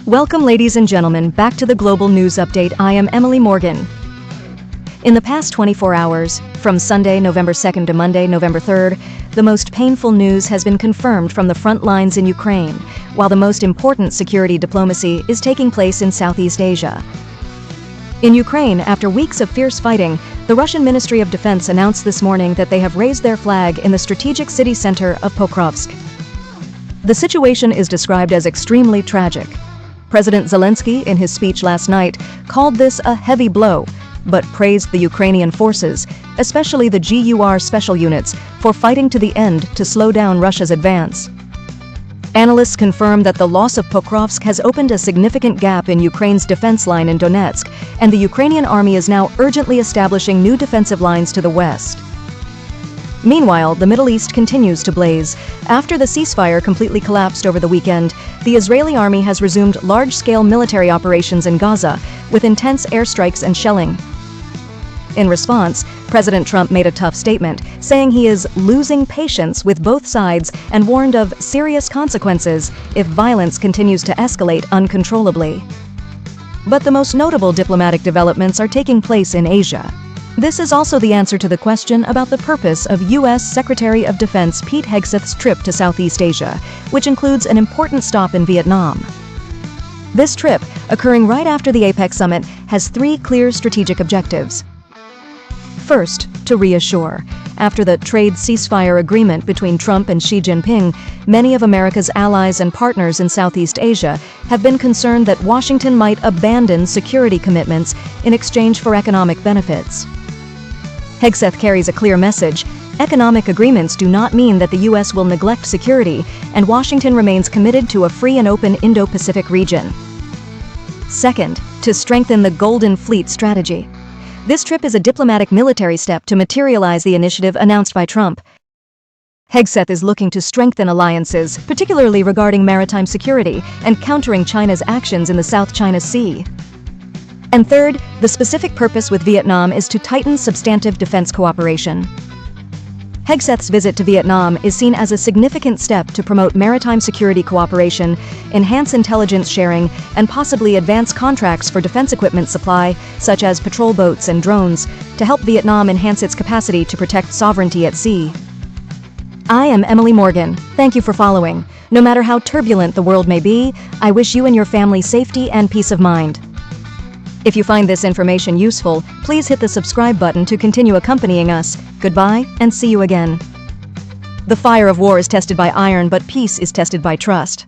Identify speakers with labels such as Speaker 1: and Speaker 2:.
Speaker 1: Welcome, ladies and gentlemen, back to the Global News Update. I am Emily Morgan. In the past 24 hours, from Sunday, November 2nd to Monday, November 3rd, the most painful news has been confirmed from the front lines in Ukraine, while the most important security diplomacy is taking place in Southeast Asia. In Ukraine, after weeks of fierce fighting, the Russian Ministry of Defense announced this morning that they have raised their flag in the strategic city center of Pokrovsk. The situation is described as extremely tragic. President Zelensky, in his speech last night, called this a heavy blow, but praised the Ukrainian forces, especially the GUR special units, for fighting to the end to slow down Russia's advance. Analysts confirm that the loss of Pokrovsk has opened a significant gap in Ukraine's defense line in Donetsk, and the Ukrainian army is now urgently establishing new defensive lines to the west. Meanwhile, the Middle East continues to blaze. After the ceasefire completely collapsed over the weekend, the Israeli army has resumed large-scale military operations in Gaza, with intense airstrikes and shelling. In response, President Trump made a tough statement, saying he is losing patience with both sides and warned of serious consequences if violence continues to escalate uncontrollably. But the most notable diplomatic developments are taking place in Asia. This is also the answer to the question about the purpose of U.S. Secretary of Defense Pete Hegseth's trip to Southeast Asia, which includes an important stop in Vietnam. This trip, occurring right after the APEC summit, has three clear strategic objectives. First, to reassure. After the trade ceasefire agreement between Trump and Xi Jinping, many of America's allies and partners in Southeast Asia have been concerned that Washington might abandon security commitments in exchange for economic benefits. Hegseth carries a clear message. Economic agreements do not mean that the U.S. will neglect security, and Washington remains committed to a free and open Indo-Pacific region. Second, to strengthen the Golden Fleet strategy. This trip is a diplomatic military step to materialize the initiative announced by Trump. Hegseth is looking to strengthen alliances, particularly regarding maritime security and countering China's actions in the South China Sea. And third, the specific purpose with Vietnam is to tighten substantive defense cooperation. Hegseth's visit to Vietnam is seen as a significant step to promote maritime security cooperation, enhance intelligence sharing, and possibly advance contracts for defense equipment supply, such as patrol boats and drones, to help Vietnam enhance its capacity to protect sovereignty at sea. I am Emily Morgan. Thank you for following. No matter how turbulent the world may be, I wish you and your family safety and peace of mind. If you find this information useful, please hit the subscribe button to continue accompanying us. Goodbye, and see you again. The fire of war is tested by iron, but peace is tested by trust.